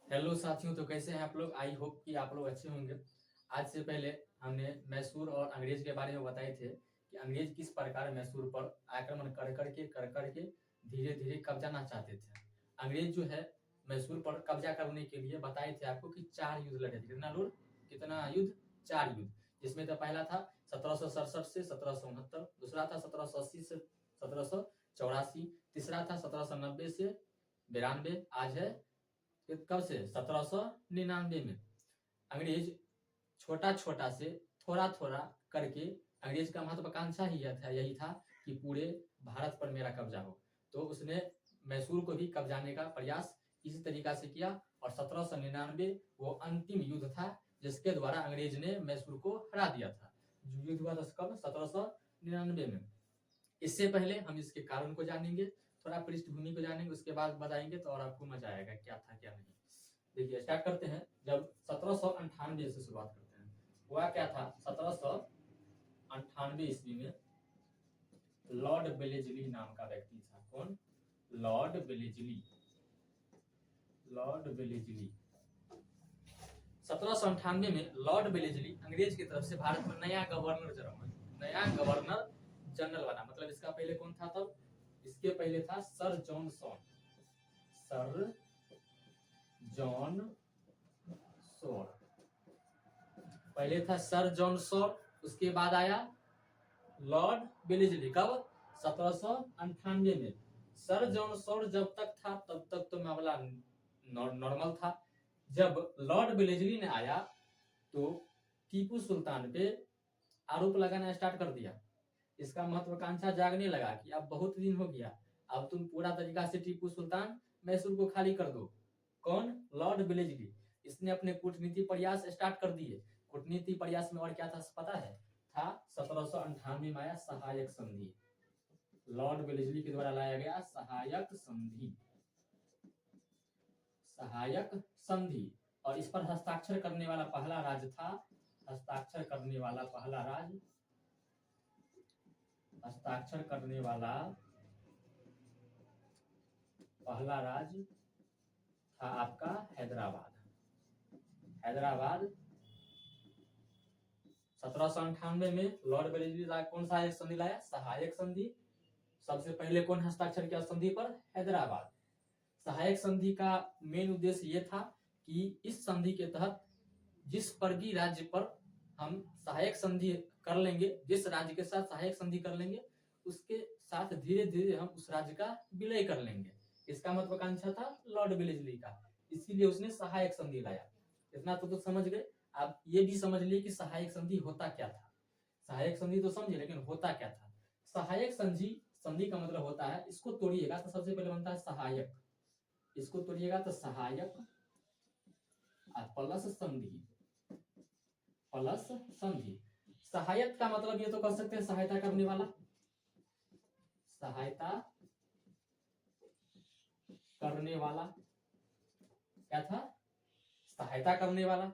Hello साथियों, तो कैसे हैं आप लोग। आई होप कि आप लोग अच्छे होंगे। आज से पहले हमने मैसूर और अंग्रेज के बारे में बताए थे कि अंग्रेज किस प्रकार मैसूर पर आक्रमण कर करके धीरे धीरे कब्जाना चाहते थे। अंग्रेज जो है मैसूर पर कब्जा करने के लिए बताए थे आपको कि 4 युद्ध लड़े थे। कितना युद्ध? 4 युद्ध। जिसमें तो पहला था 1767 से 1769, दूसरा था 1780 से 1784, तीसरा था 1790 से 92, आज है कब से? 1799 में। अंग्रेज छोटा छोटा से थोड़ा थोड़ा करके, अंग्रेज का महत्वाकांक्षा ही यही था कि पूरे भारत पर मेरा कब्जा हो। तो उसने मैसूर को भी कब्जाने का प्रयास इसी तरीका से किया और 1799 वो अंतिम युद्ध था जिसके द्वारा अंग्रेज ने मैसूर को हरा दिया था। युद्ध हुआ था कब? 1799 में। इससे पहले हम इसके कारण को जानेंगे, थोड़ा पृष्ठभूमि को जानेंगे, उसके बाद बताएंगे तो और आपको मजा आएगा क्या था क्या नहीं। देखिए, स्टार्ट करते हैं। जब 1798 से शुरुआत करते हैं। हुआ क्या था 1798 ईस्वी में? लॉर्ड वेलेस्ली नाम का व्यक्ति था। कौन? Lord Wellesley. लॉर्ड वेलेस्ली 1798 में लॉर्ड वेलेस्ली अंग्रेज की तरफ से भारत में नया गवर्नर जनरल बना। मतलब इसका पहले कौन था तब? इसके पहले था sir Johnson. Sir John सॉर पहले था सर जॉन सॉर। उसके बाद आया लॉर्ड वेलेस्ली। कब? 1798 में। सर जॉन सॉर जब तक था तब तक तो मामला नॉर्मल था। जब लॉर्ड वेलेस्ली ने आया तो टीपू सुल्तान पे आरोप लगाना स्टार्ट कर दिया। इसका महत्वाकांक्षा जागने लगा कि अब बहुत दिन हो गया, अब तुम पूरा तरीका से टीपू सुल्तान मैसूर को खाली कर दो। कौन? Lord Wellesley. इसने अपने कूटनीति प्रयास स्टार्ट कर दिए। कूटनीति प्रयास में और क्या था पता है? था 1798 में आया सहायक संधि। लॉर्ड वेलेस्ली के द्वारा लाया गया सहायक संधि। सहायक संधि। और इस पर हस्ताक्षर करने वाला पहला राज्य था हस्ताक्षर करने वाला पहला राज्य था आपका हैदराबाद। 1798 में लॉर्ड वेलेस्ली कौन सा एक संधि लाया? सहायक संधि। सबसे पहले कौन हस्ताक्षर किया संधि पर? हैदराबाद। सहायक संधि का मेन उद्देश्य यह था कि इस संधि के तहत जिस वर्गीय राज्य पर हम सहायक संधि कर लेंगे, जिस राज्य के साथ सहायक संधि कर लेंगे, उसके साथ धीरे धीरे हम उस राज्य का विलय कर लेंगे। इसका महत्वाकांक्षा था लॉर्ड वेलेस्ली का, इसीलिए उसने सहायक संधि लाया। इतना तो समझ गए। आप ये भी समझ लिए कि सहायक संधि होता क्या था। सहायक संधि तो समझे, लेकिन होता क्या था? सहायक संधि का मतलब होता है, इसको तोड़िएगा तो सबसे पहले बनता है सहायक। इसको तोड़िएगा तो सहायक प्लस संधि। सहायक का मतलब ये तो कर सकते हैं सहायता करने वाला। सहायता करने वाला क्या था? सहायता करने वाला।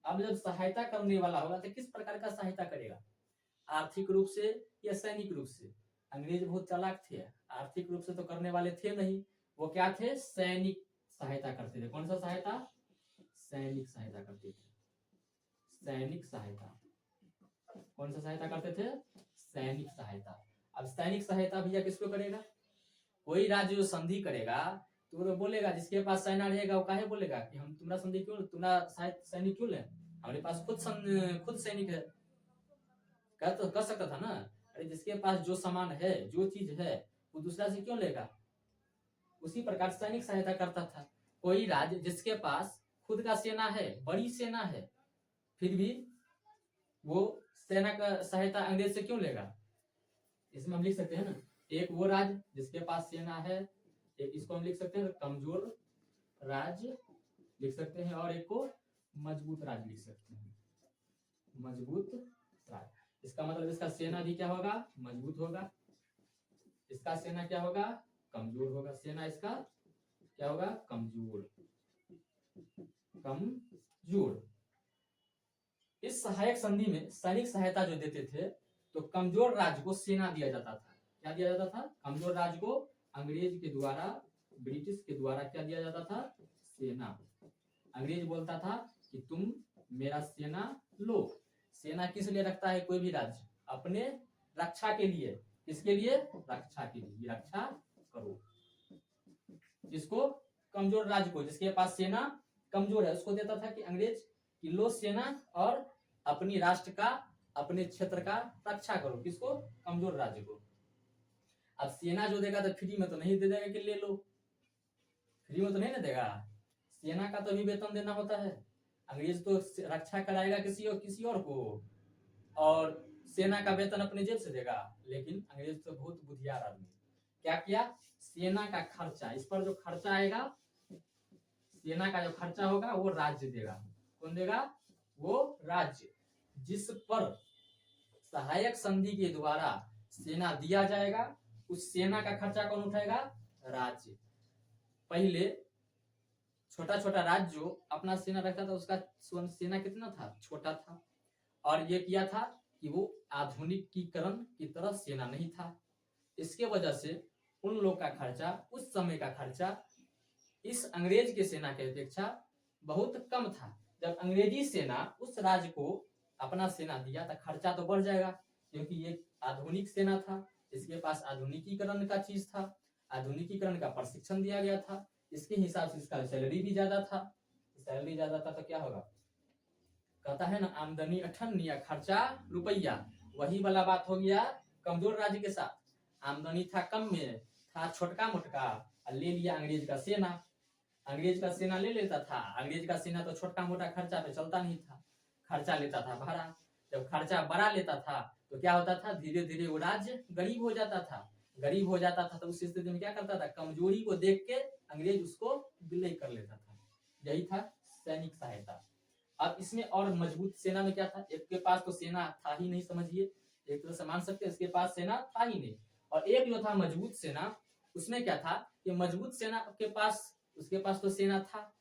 अब जब सहायता करने वाला होगा तो किस प्रकार का सहायता करेगा? आर्थिक रूप से या सैनिक रूप से? अंग्रेज बहुत चालाक थे, आर्थिक रूप से तो करने वाले थे नहीं। वो क्या थे? सैनिक सहायता करते थे। कौन सा सहायता? सैनिक सहायता करते थे। सैनिक सहायता। कौन सा सहायता करते थे? सैनिक सहायता। अब सैनिक सहायता भैया किसको करेगा? कोई राज्य जो संधि करेगा तो वो बोलेगा, जिसके पास सेना रहेगा वो काहे बोलेगा कि हम तुम्हारा संधि क्यों, तुम्हारा सैनिक क्यों ले, हमारे पास खुद सैनिक है। कर सकता था ना। अरे जिसके पास जो सामान है, जो चीज है, वो दूसरा से क्यों लेगा? उसी प्रकार सैनिक सहायता करता था। कोई राज्य जिसके पास खुद का सेना है, बड़ी सेना है, फिर भी वो सेना का सहायता अंग्रेज से क्यों लेगा? इसमें हम लिख सकते हैं ना, एक वो राज्य जिसके पास सेना है, एक इसको हम लिख सकते हैं कमजोर राज्य लिख सकते हैं, और एक को मजबूत राज्य लिख सकते हैं। मजबूत राज्य, इसका मतलब इसका सेना भी क्या होगा? मजबूत होगा। इसका सेना क्या होगा? कमजोर होगा। सेना इसका क्या होगा? कमजोर। इस सहायक संधि में सैनिक सहायता जो देते थे तो कमजोर राज्य को सेना दिया जाता था। क्या दिया जाता था? कमजोर राज्य को अंग्रेज के द्वारा ब्रिटिश के द्वारा क्या दिया जाता था? सेना। अंग्रेज बोलता था कि तुम मेरा सेना लो। सेना किस लिए रखता है कोई भी राज्य? अपने रक्षा के लिए। किसके लिए? रक्षा के लिए। रक्षा करो जिसको? कमजोर राज्य को, जिसके पास सेना कमजोर है उसको देता था कि अंग्रेज कि लो सेना और अपनी राष्ट्र का, अपने क्षेत्र का रक्षा करो। किसको? कमजोर राज्य को। अब सेना जो देगा तो फ्री में तो नहीं दे देगा कि ले लो, फ्री में तो नहीं ना देगा। सेना का तो भी वेतन देना होता है। अंग्रेज तो रक्षा कराएगा किसी और को, और सेना का वेतन अपने जेब से देगा। लेकिन अंग्रेज तो बहुत बुद्धियार आदमी, क्या किया? सेना का खर्चा, इस पर जो खर्चा आएगा, सेना का जो खर्चा होगा वो राज्य देगा। कौन देगा? वो राज्य। जिस पर सहायक संधि के द्वारा सेना दिया जाएगा, उस सेना का खर्चा कौन उठाएगा? राज्य। पहले छोटा छोटा राज्य जो अपना सेना रखता था, उसका सेना कितना था? छोटा था। और ये किया था कि वो आधुनिकीकरण की तरफ सेना नहीं था। इसके वजह से उन लोग का खर्चा, उस समय का खर्चा इस अंग्रेज के सेना के अपेक्षा बहुत कम था। जब अंग्रेजी सेना उस राज्य को अपना सेना दिया तो खर्चा तो बढ़ जाएगा, क्योंकि ये आधुनिक सेना था, इसके पास आधुनिकीकरण का चीज था, आधुनिकीकरण का प्रशिक्षण दिया गया था, इसके हिसाब से इसका सैलरी भी ज्यादा था। सैलरी ज्यादा था तो क्या होगा? कहता है ना, आमदनी अठन्नी या खर्चा रुपया। वही वाला बात हो गया कमजोर राज्य के साथ। आमदनी था कम में, था छोटका मोटका, ले लिया अंग्रेज का सेना। अंग्रेज का सेना ले लेता था। अंग्रेज का सेना तो छोटका मोटा खर्चा पे चलता नहीं था, खर्चा लेता था बड़ा। जब खर्चा बड़ा लेता था तो क्या होता था? धीरे धीरे वो राज्य गरीब हो जाता था। गरीब हो जाता था तो उस स्थिति में क्या करता था? कमजोरी को देख के अंग्रेज उसको विलय कर लेता था। यही था सैनिक सहायता। अब इसमें और मजबूत सेना में क्या था? एक के पास तो सेना था ही नहीं, समझिए, एक तरह से मान सकते हैं इसके पास सेना था ही नहीं। और एक जो था मजबूत सेना, उसमें क्या था कि मजबूत सेना के पास, उसके पास तो सेना था।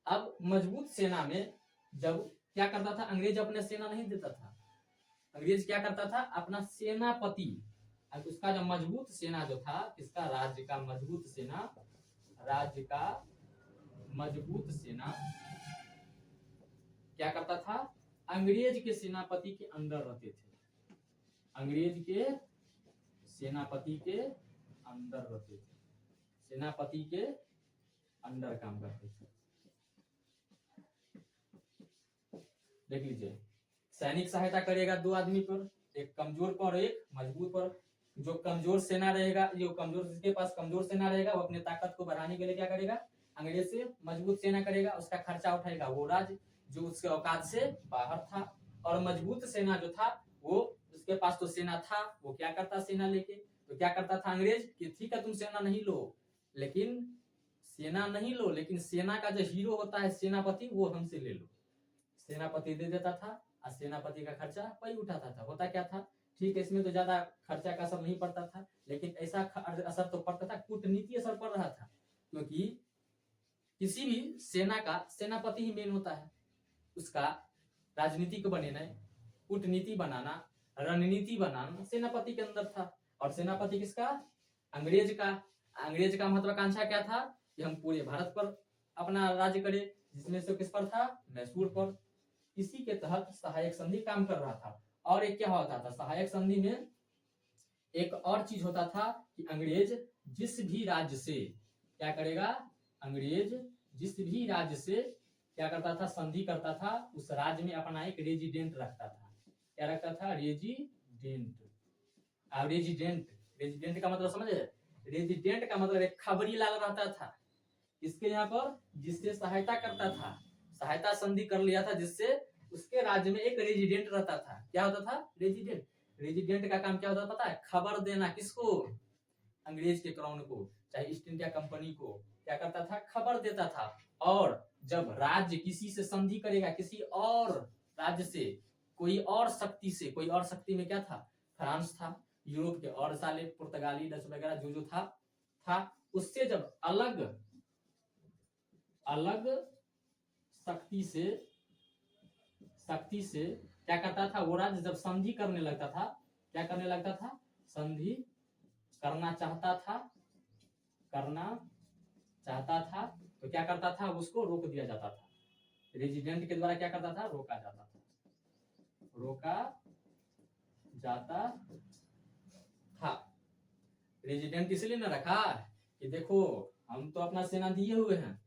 अब मजबूत सेना में जब क्या करता था? अंग्रेज अपने सेना नहीं देता था। अंग्रेज क्या करता था? अपना सेनापति, उसका जो मजबूत सेना जो था, इसका राज्य का मजबूत सेना, राज्य का मजबूत सेना क्या करता था? अंग्रेज के सेनापति के अंदर रहते थे। अंग्रेज के सेनापति के अंदर रहते थे, सेनापति के अंडर काम करते थे। देख लीजिए, सैनिक सहायता करेगा दो आदमी पर, एक कमजोर पर, एक मजबूत पर। जो कमजोर सेना रहेगा, जो कमजोर, जिसके पास कमजोर सेना रहेगा, वो अपने ताकत को बढ़ाने के लिए क्या करेगा? अंग्रेज से मजबूत सेना करेगा, उसका खर्चा उठाएगा वो राज्य जो उसके औकात से बाहर था। और मजबूत सेना जो था, वो उसके पास तो सेना था, वो क्या करता? सेना लेके तो क्या करता था अंग्रेज कि ठीक है तुम सेना नहीं लो, लेकिन सेना का जो हीरो होता है सेनापति, वो हमसे ले लो। सेनापति दे देता था और सेनापति का खर्चा वही उठाता था। होता क्या था? ठीक है, इसमें तो ज्यादा खर्चा का असर नहीं पड़ता था, लेकिन ऐसा असर तो पड़ता था, कूटनीति असर पड़ रहा था। क्योंकि किसी भी सेना का सेनापति ही मेन होता है। उसका राजनीति को बनाना, कूटनीति बनाना, रणनीति बनाना सेनापति के अंदर था। और सेनापति किसका? अंग्रेज का। अंग्रेज का महत्वाकांक्षा क्या था? कि हम पूरे भारत पर अपना राज्य करें, जिसमें से किस पर था? मैसूर पर। इसी के तहत सहायक संधि काम कर रहा था। और एक क्या होता था सहायक संधि में? एक और चीज होता था कि अंग्रेज जिस भी राज्य से क्या करेगा? अंग्रेज जिस भी राज्य से क्या करता था? संधि करता था, उस राज्य में अपना एक रेजिडेंट रखता था। क्या रखता था? रेजिडेंट। रेजिडेंट का मतलब समझे? रेजिडेंट का मतलब एक खबरी लाल रहता था इसके यहाँ पर, जिससे सहायता करता था। सहायता संधि कर लिया था जिससे उसके राज्य में एक रेजिडेंट रहता था। क्या होता था? रेजिडेंट। रेजिडेंट का काम क्या होता था पता है? खबर देना। किसको? अंग्रेज के क्राउन को, चाहे ईस्ट इंडिया कंपनी को। क्या करता था? खबर देता था। और जब राज्य किसी से संधि करेगा, किसी और राज्य से, कोई और शक्ति से, कोई और शक्ति में क्या था? फ्रांस था, यूरोप के और साले पुर्तगाली, डच वगैरह जो था उससे जब अलग शक्ति से क्या करता था? वो राज्य जब संधि करने लगता था, क्या करने लगता था? संधि करना चाहता था, करना चाहता था तो क्या करता था, उसको रोक दिया जाता था। रेजिडेंट के द्वारा क्या करता था, रोका जाता था, रोका जाता था। रेजिडेंट इसलिए ना रखा कि देखो हम तो अपना सेना दिए हुए हैं,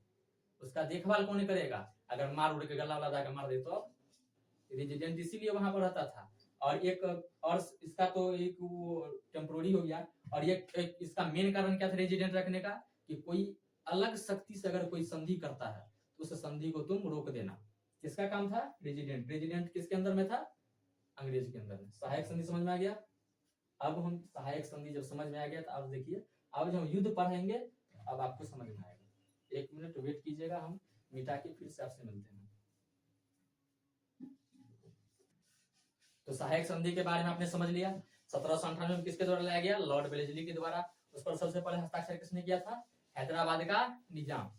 उसका देखभाल कौन करेगा, अगर मार उड़ के गला वाला जाकर मार दे तो। रेजिडेंट इसीलिए वहां पर रहता था। और एक और इसका तो एक वो टेम्पोररी हो गया, और एक इसका मेन कारण क्या था रेजिडेंट रखने का, कि कोई अलग शक्ति से अगर कोई संधि करता है तो उस संधि को तुम रोक देना। किसका काम था, रेजिडेंट। रेजिडेंट किसके अंदर में था, अंग्रेज के अंदर में। सहायक संधि समझ में आ गया। अब हम सहायक संधि जब समझ में आ गया तो अब देखिए, अब जब हम युद्ध पढ़ेंगे अब आपको समझ में आएगा। 1 मिनट वेट कीजिएगा, हम मिटा के फिर से आपसे मिलते हैं। तो सहायक संधि के बारे में आपने समझ लिया। 1798 में किसके द्वारा लाया गया, लॉर्ड वेलेस्ली के द्वारा। उस पर सबसे पहले हस्ताक्षर किसने किया था, हैदराबाद का निजाम।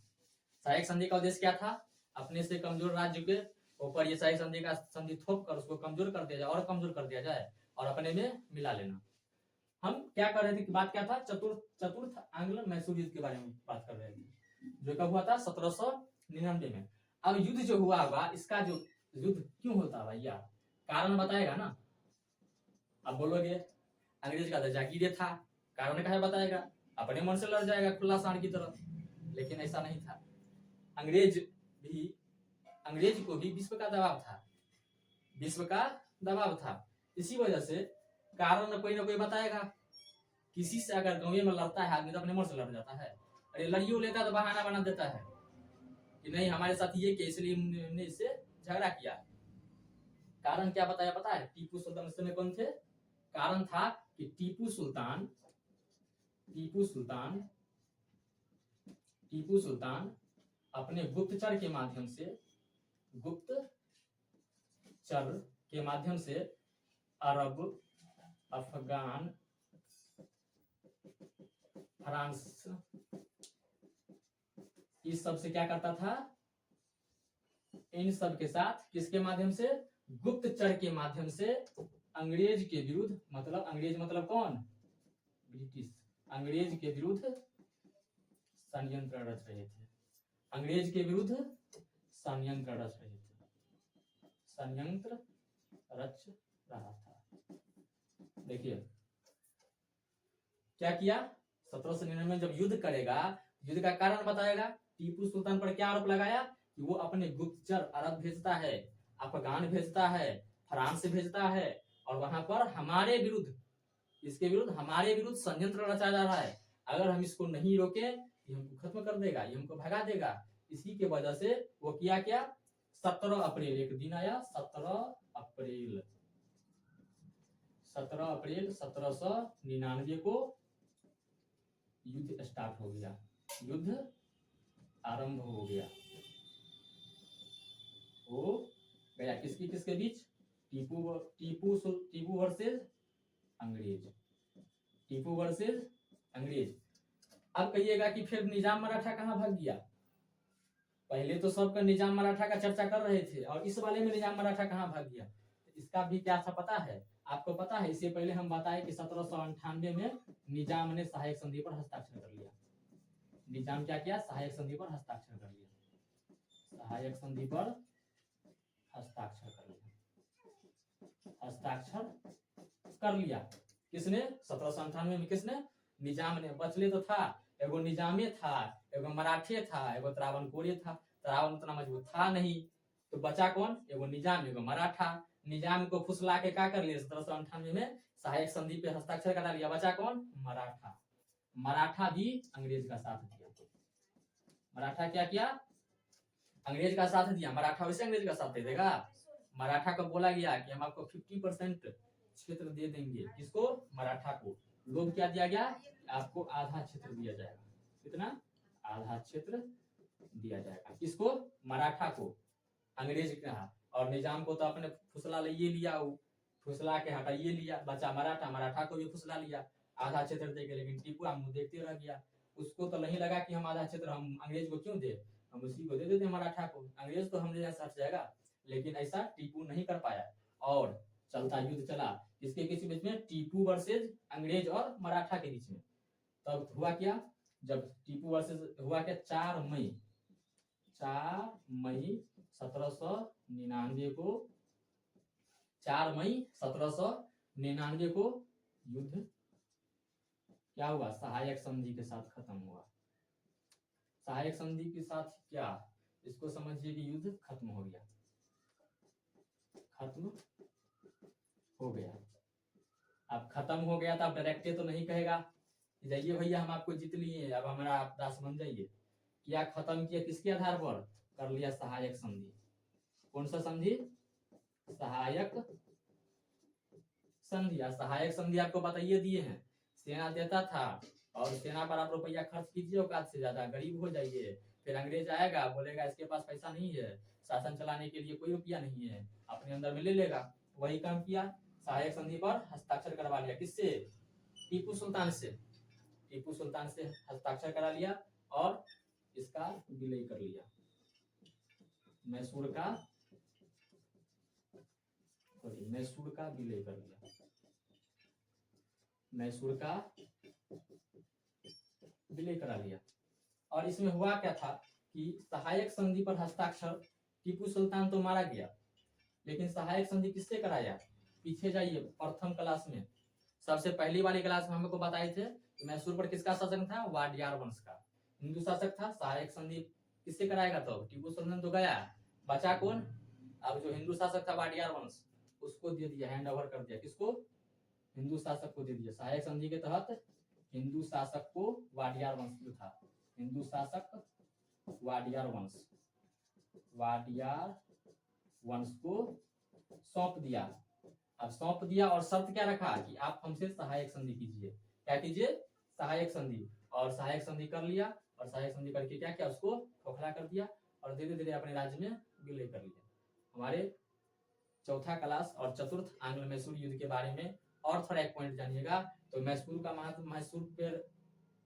सहायक संधि का उद्देश्य क्या था, अपने से कमजोर राज्य के ऊपर ये सहायक संधि का संधि थोप कर उसको कमजोर कर दिया जाए, और कमजोर कर दिया जाए और अपने में मिला लेना। हम क्या कर रहे थे कि बात क्या था, चतुर्थ आंग्ल मैसूर युद्ध के बारे में बात कर रहे थे, जो कब हुआ था, 1799 में। अब युद्ध जो हुआ होगा, इसका जो युद्ध क्यों होता भैया, कारण बताएगा ना। अब बोलोगे अंग्रेज का जागीरे था, कारण क्या बताएगा, अपने मन से लड़ जाएगा खुला सांड की तरह। लेकिन ऐसा नहीं था, अंग्रेज को भी विश्व का दबाव था, विश्व का दबाव था। इसी वजह से कारण कोई ना कोई बताएगा। किसी से अगर गांव में लड़ता है आदमी तो अपने मन से लड़ जाता है, अरे लड़ियों लेता तो बहाना बना देता है कि नहीं हमारे साथ ये के, इसलिए हमने इससे झगड़ा किया। कारण क्या बताया पता है, टीपू सुल्तान उस समय कौन थे, कारण था कि टीपू सुल्तान अपने गुप्तचर के माध्यम से अरब, अफगान, फ्रांस, इस सब से क्या करता था, इन सब के साथ किसके माध्यम से, गुप्तचर के माध्यम से अंग्रेज के विरुद्ध, मतलब अंग्रेज मतलब कौन, ब्रिटिश, अंग्रेज के विरुद्ध षड्यंत्र रच रहे थे, अंग्रेज के विरुद्ध षड्यंत्र रच रहे थे, षड्यंत्र रच रहा था। देखिए क्या किया, 1799 में जब युद्ध करेगा, युद्ध का कारण बताएगा। टीपू सुल्तान पर क्या आरोप लगाया कि वो अपने गुप्तचर अरब भेजता है, अफगान भेजता है, फ्रांस भेजता है, और वहां पर हमारे विरुद्ध, इसके विरुद्ध हमारे विरुद्ध षड्यंत्र रचा जा रहा है। अगर हम इसको नहीं रोके ये हमको खत्म कर देगा, ये हमको भगा देगा। इसी के वजह से वो किया क्या, 17 अप्रैल एक दिन आया, 17 अप्रैल 1799 को युद्ध स्टार्ट हो गया, युद्ध आरंभ हो गया, हो गया। किसके बीच, टीपू वर्सेस अंग्रेज, टीपू वर्सेस अंग्रेज। अब कहिएगा कि फिर निजाम मराठा कहाँ भाग गया, पहले तो सबका निजाम मराठा का चर्चा कर रहे थे और इस वाले में निजाम मराठा कहाँ भाग गया, इसका भी क्या था पता है आपको, पता है इससे पहले हम बताए कि 1798 में निजाम ने सहायक संधि पर हस्ताक्षर कर लिया। निजाम क्या किया, सहायक संधि पर हस्ताक्षर कर लिया, सहायक संधि पर हस्ताक्षर कर लिया, हस्ताक्षर कर लिया। किसने, 1798 में किसने, निजाम ने। बचले तो था, एगो निजामे था, एगो मराठे था, एगो त्रावणकोरे था। त्रावण उतना मजबूत था नहीं, तो बचा कौन, एगो निजाम एगो मराठा। निजाम को फुसला के क्या कर लिया, 1798 में सहायक संधि पे हस्ताक्षर करा लिया। बचा कौन, मराठा। मराठा भी अंग्रेज का साथ दिया, मराठा क्या किया, अंग्रेज का साथ दिया। मराठा वैसे अंग्रेज का साथ दे देगा, मराठा को बोला गया कि हम आपको 50% क्षेत्र दे देंगे, किसको, मराठा को। लोग क्या दिया गया, आपको आधा क्षेत्र दिया जाएगा, कितना, आधा क्षेत्र दिया जाएगा, किसको, मराठा को। अंग्रेज कहा, और निजाम को तो अपने फुसला ये लिया, फुसला के हटाइए लिया, बचा मराठा, मराठा को भी फुसला लिया, आधा क्षेत्र देके। लेकिन टीपू हम देखते रह गया, उसको तो नहीं लगा कि हम आधा क्षेत्र हम अंग्रेज को क्यों दे, हम उसी को दे देते मराठा को, अंग्रेज तो हमने यहाँ हट जाएगा। लेकिन ऐसा टीपू नहीं कर पाया, और चलता युद्ध चला, इसके किसी बीच में, टीपू वर्सेज अंग्रेज और मराठा के बीच में। तब हुआ क्या, जब टीपू वर्सेस हुआ क्या 4 मई 1799 को युद्ध क्या हुआ, सहायक संधि के साथ खत्म हुआ। सहायक संधि के साथ क्या, इसको समझिए कि युद्ध खत्म हो गया, खत्म हो गया। अब खत्म हो गया तो आप डायरेक्ट तो नहीं कहेगा जाइए भैया हम आपको जीत लिए, अब हमारा आप दास बन जाइए। क्या खत्म किया, किसके आधार पर कर लिया, सहायक संधि। कौन सा संधि, सहायक संधि। सहायक संधि आपको बताइए दिए हैं, सेना देता था और सेना पर आप रुपया खर्च कीजिए औकात से ज्यादा, गरीब हो जाइए, फिर अंग्रेज आएगा बोलेगा इसके पास पैसा नहीं है, शासन चलाने के लिए कोई रुपया नहीं है, अपने अंदर में ले लेगा। वही काम किया, सहायक संधि पर हस्ताक्षर करवा लिया, किससे, टीपू सुल्तान से। टीपू सुल्तान से हस्ताक्षर करा लिया और इसका विलय कर लिया, मैसूर का विलय कर लिया, मैसूर का विलय करा लिया। और इसमें हुआ क्या था कि सहायक संधि पर हस्ताक्षर, टीपू सुल्तान तो मारा गया, लेकिन सहायक संधि किससे कराया, पीछे जाइए प्रथम क्लास में, सबसे पहली वाली क्लास में हमको बताए थे कि मैसूर पर किसका शासन था, वाडियार वंश का हिंदू शासक था। सहायक संधि किससे कराएगा, तो टीपू सुल्तान तो गया, बचा कौन, अब जो हिंदू शासक था वाडियार वंश, उसको दे दिया, हैंड ओवर कर दिया, किसको, हिंदू शासक को दे दिया। सहायक संधि के तहत हिंदू शासक को वाडियार वंश जो था, हिंदू शासक वाडियार वंश को सौंप दिया। अब सौंप दिया और शर्त क्या रखा कि आप हमसे सहायक संधि कीजिए, क्या कीजिए, सहायक संधि। और सहायक संधि कर लिया, और सहायक संधि करके क्या किया, उसको खोखला कर दिया और धीरे धीरे अपने राज्य में विलय कर लिया। हमारे चौथा क्लास और चतुर्थ आंग्ल मैसूर युद्ध के बारे में और थोड़ा एक पॉइंट जानिएगा। तो मैसूर का महत्व, मैसूर पर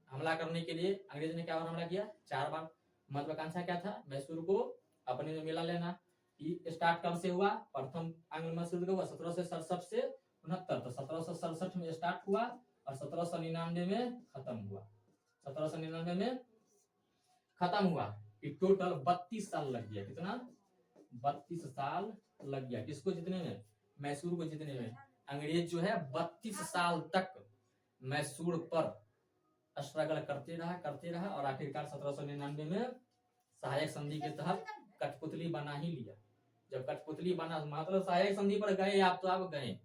हमला करने के लिए अंग्रेज ने क्या बार हमला किया, 4 बार। महत्वाकांक्षा क्या था, मैसूर को अपने में मिला लेना। स्टार्ट कब से हुआ, प्रथम आंग्ल मैसूर युद्ध हुआ 1767 से 69, तो 1767 में स्टार्ट हुआ और 1799 में खत्म हुआ। 1799 में खत्म हुआ। टोटल 32 साल लग गया, कितना, 32 साल लग गया, किसको जीतने में, मैसूर को जीतने में। अंग्रेज जो है 32 साल तक मैसूर पर स्ट्रगल करते रहा और आखिरकार 1799 में सहायक संधि के तहत कठपुतली बना ही लिया। जब कठपुतली बना, मतलब सहायक संधि पर गए आप तो आप गए,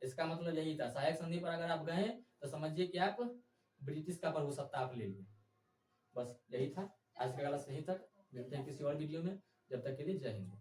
इसका मतलब यही था। सहायक संधि पर अगर आप गए तो समझिए कि आप ब्रिटिश का प्रभुसत्ता आप ले लिए, बस यही था। आज का क्लास यहीं तक, मिलते हैं किसी और वीडियो में, जब तक के लिए जय हिंद।